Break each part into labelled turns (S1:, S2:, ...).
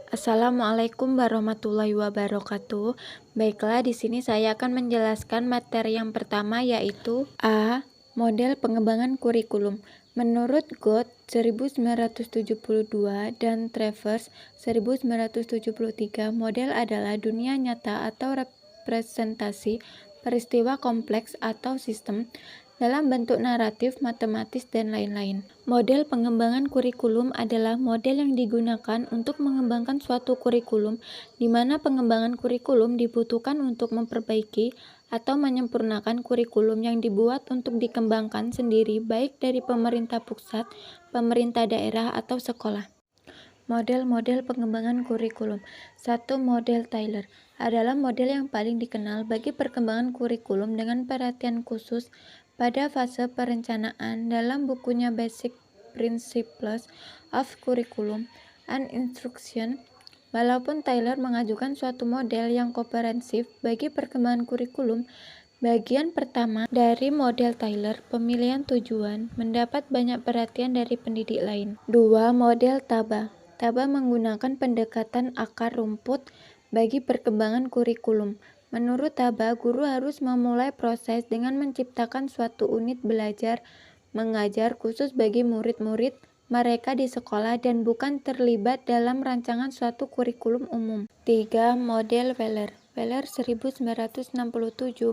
S1: Assalamualaikum warahmatullahi wabarakatuh. Baiklah, di sini saya akan menjelaskan materi yang pertama, yaitu A. Model pengembangan kurikulum. Menurut Gott 1972 dan Travers 1973, model adalah dunia nyata atau representasi peristiwa kompleks atau sistem dalam bentuk naratif, matematis, dan lain-lain. Model pengembangan kurikulum adalah model yang digunakan untuk mengembangkan suatu kurikulum, di mana pengembangan kurikulum dibutuhkan untuk memperbaiki atau menyempurnakan kurikulum yang dibuat untuk dikembangkan sendiri, baik dari pemerintah pusat, pemerintah daerah, atau sekolah. Model-model pengembangan kurikulum. 1. Model Taylor adalah model yang paling dikenal bagi perkembangan kurikulum dengan perhatian khusus pada fase perencanaan dalam bukunya Basic Principles of Curriculum and Instruction. Walaupun Taylor mengajukan suatu model yang komprehensif bagi perkembangan kurikulum, bagian pertama dari model Taylor, pemilihan tujuan, mendapat banyak perhatian dari pendidik lain. 2. Model Taba. Taba menggunakan pendekatan akar rumput bagi perkembangan kurikulum. Menurut Taba, guru harus memulai proses dengan menciptakan suatu unit belajar mengajar khusus bagi murid-murid mereka di sekolah dan bukan terlibat dalam rancangan suatu kurikulum umum. 3. Model Weller. Weller 1967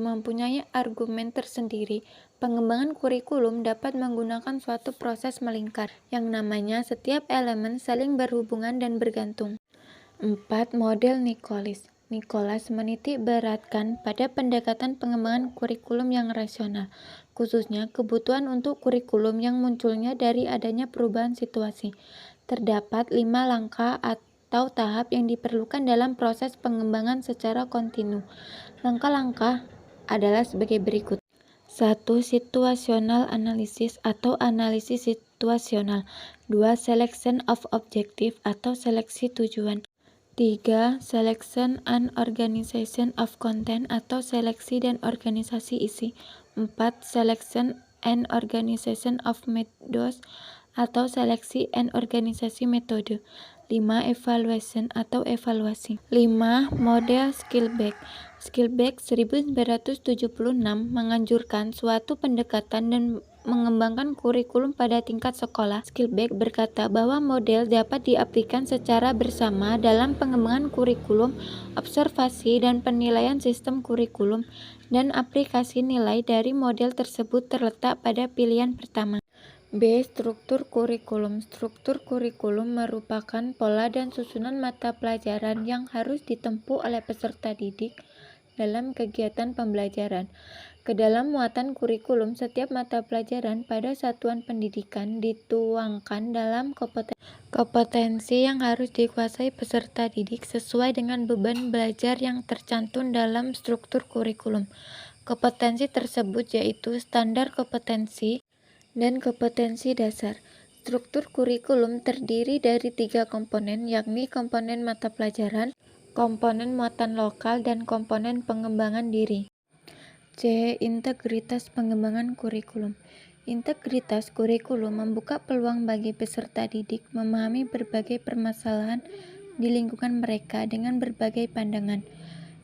S1: mempunyai argumen tersendiri. Pengembangan kurikulum dapat menggunakan suatu proses melingkar, yang namanya setiap elemen saling berhubungan dan bergantung. 4. Model Nicholas menitik beratkan pada pendekatan pengembangan kurikulum yang rasional, khususnya kebutuhan untuk kurikulum yang munculnya dari adanya perubahan situasi. Terdapat 5 langkah atau tahap yang diperlukan dalam proses pengembangan secara kontinu. Langkah-langkah adalah sebagai berikut. 1. Situational analysis atau analisis situasional. 2. Selection of objective atau seleksi tujuan. 3. Selection and organization of content atau seleksi dan organisasi isi. 4. Selection and organization of methods atau seleksi and organisasi metode. 5. Evaluation atau evaluasi. 5. Model Skillback. Skillback 1976 menganjurkan suatu pendekatan dan mengembangkan kurikulum pada tingkat sekolah. Skillback berkata bahwa model dapat diaplikasikan secara bersama dalam pengembangan kurikulum, observasi dan penilaian sistem kurikulum, dan aplikasi nilai dari model tersebut terletak pada pilihan pertama. B. Struktur kurikulum. Struktur kurikulum merupakan pola dan susunan mata pelajaran yang harus ditempuh oleh peserta didik dalam kegiatan pembelajaran. Kedalam muatan kurikulum, setiap mata pelajaran pada satuan pendidikan dituangkan dalam kompetensi yang harus dikuasai peserta didik sesuai dengan beban belajar yang tercantum dalam struktur kurikulum. Kompetensi tersebut yaitu standar kompetensi dan kompetensi dasar. Struktur kurikulum terdiri dari 3 komponen, yakni komponen mata pelajaran, komponen muatan lokal, dan komponen pengembangan diri. C. Integritas pengembangan kurikulum. Integritas kurikulum membuka peluang bagi peserta didik memahami berbagai permasalahan di lingkungan mereka dengan berbagai pandangan.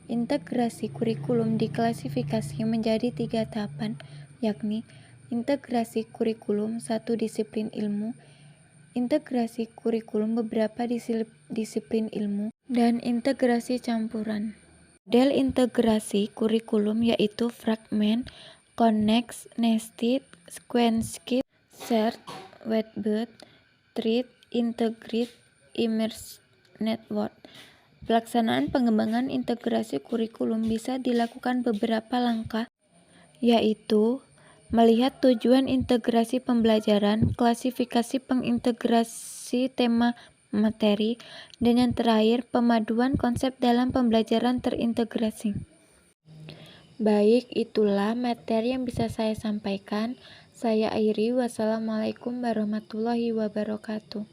S1: Integrasi kurikulum diklasifikasi menjadi 3 tahapan, yakni integrasi kurikulum satu disiplin ilmu, integrasi kurikulum beberapa disiplin ilmu, dan integrasi campuran. Model integrasi kurikulum yaitu fragment, connect, nested, sequenced, shared, weighted, thread, integrate, immerse, network. Pelaksanaan pengembangan integrasi kurikulum bisa dilakukan beberapa langkah, yaitu melihat tujuan integrasi pembelajaran, klasifikasi pengintegrasi tema materi, dan yang terakhir, pemaduan konsep dalam pembelajaran terintegrasi. Baik, itulah materi yang bisa saya sampaikan. Saya akhiri. Wassalamualaikum warahmatullahi wabarakatuh.